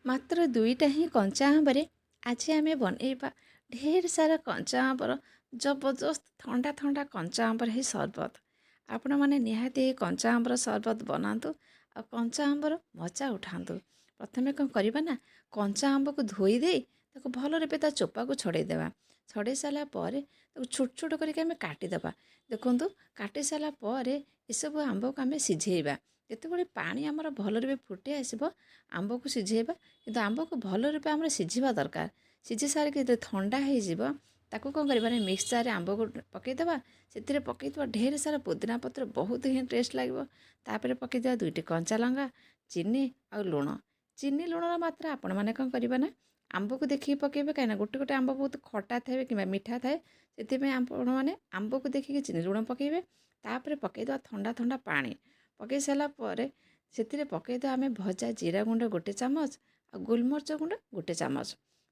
ମାତ୍ର ଦୁଇଟା ହିଁ କଞ୍ଚା ଆମ୍ବରେ ଆଜି ଆମେ ବନେଇବା ଢେର ସାରା କଞ୍ଚା ଆମ୍ବର ଜବରଦସ୍ତ ଥଣ୍ଡା ଥଣ୍ଡା କଞ୍ଚା ଆମ୍ବର ହିଁ ସରବତ। ଆପଣମାନେ ନିହାତି ଏହି କଞ୍ଚା ଆମ୍ବର ସରବତ ବନାନ୍ତୁ ଆଉ କଞ୍ଚା ଆମ୍ବର ମଜା ଉଠାନ୍ତୁ। ପ୍ରଥମେ କ'ଣ କରିବା ନା, କଞ୍ଚା ଆମ୍ବକୁ ଧୋଇ ଦେଇ ତାକୁ ଭଲରେ ତା ଚୋପାକୁ ଛଡ଼େଇ ଦେବା। ଛଡ଼େଇ ସାରିଲା ପରେ ତାକୁ ଛୋଟ ଛୋଟ କରିକି ଆମେ କାଟିଦେବା। ଦେଖନ୍ତୁ, କାଟି ସାରିଲା ପରେ ଏସବୁ ଆମ୍ବକୁ ଆମେ ସିଝେଇବା। ଯେତେବେଳେ ପାଣି ଆମର ଭଲରେ ବି ଫୁଟି ଆସିବ, ଆମ୍ବକୁ ସିଝେଇବା। କିନ୍ତୁ ଆମ୍ବକୁ ଭଲ ରୂପେ ଆମର ସିଝିବା ଦରକାର। ସିଝି ସାରିକି ଯେତେବେଳେ ଥଣ୍ଡା ହେଇଯିବ, ତାକୁ କ'ଣ କରିବା ନା, ମିକ୍ସଚରରେ ଆମ୍ବକୁ ପକାଇଦେବା। ସେଥିରେ ପକାଇଥିବା ଢେର ସାରା ପୁଦିନା ପତ୍ର, ବହୁତ ହିଁ ଟେଷ୍ଟ ଲାଗିବ। ତାପରେ ପକାଇଦେବା 2ଟି କଞ୍ଚା ଲଙ୍କା, ଚିନି ଆଉ ଲୁଣ। ଚିନି ଲୁଣର ମାତ୍ରା ଆପଣମାନେ କ'ଣ କରିବେ ନା, ଆମ୍ବକୁ ଦେଖିକି ପକାଇବେ। କାହିଁକିନା ଗୋଟେ ଗୋଟେ ଆମ୍ବ ବହୁତ ଖଟା ଥାଏ କିମ୍ବା ମିଠା ଥାଏ। ସେଥିପାଇଁ ଆପଣମାନେ ଆମ୍ବକୁ ଦେଖିକି ଚିନି ଲୁଣ ପକାଇବେ। ତାପରେ ପକାଇଦେବା ଥଣ୍ଡା ଥଣ୍ଡା ପାଣି। ପକାଇ ସାରିଲା ପରେ ସେଥିରେ ପକାଇଦେବା ଆମେ ଭଜା ଜିରା ଗୁଣ୍ଡ 1 ଚାମଚ ଆଉ ଗୋଲମରିଚ ଗୁଣ୍ଡ 1 ଚାମଚ।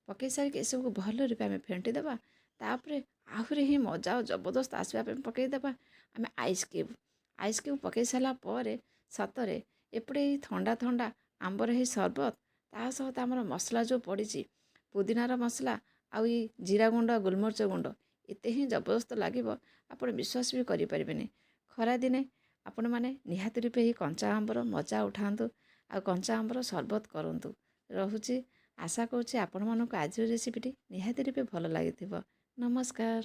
ପକାଇ ସାରିକି ଏସବୁକୁ ଭଲ ରୂପେ ଆମେ ଫେଣ୍ଟି ଦେବା। ତାପରେ ଆହୁରି ହିଁ ମଜା ଆଉ ଜବରଦସ୍ତ ଆସିବା ପାଇଁ ପକାଇଦେବା ଆମେ ଆଇସ୍ କ୍ୟୁବ୍। ଆଇସ୍ କ୍ୟୁବ୍ ପକାଇ ସାରିଲା ପରେ ସତରେ ଏପଟେ ଏଇ ଥଣ୍ଡା ଥଣ୍ଡା ଆମ୍ବର ଏହି ସରବତ, ତା ସହିତ ଆମର ମସଲା ଯେଉଁ ପଡ଼ିଛି, ପୁଦିନାର ମସଲା ଆଉ ଏଇ ଜିରା ଗୁଣ୍ଡ ଗୋଲମରିଚ ଗୁଣ୍ଡ, ଏତେ ହିଁ ଜବରଦସ୍ତ ଲାଗିବ, ଆପଣ ବିଶ୍ୱାସ ବି କରିପାରିବେନି। ଖରାଦିନେ ଆପଣମାନେ ନିହାତି ରୂପେ ଏହି କଞ୍ଚା ଆମ୍ବର ମଜା ଉଠାନ୍ତୁ ଆଉ କଞ୍ଚା ଆମ୍ବର ସରବତ କରନ୍ତୁ। ରହୁଛି, ଆଶା କରୁଛି ଆପଣମାନଙ୍କୁ ଆଜିର ରେସିପିଟି ନିହାତି ରୂପେ ଭଲ ଲାଗିଥିବ। ନମସ୍କାର।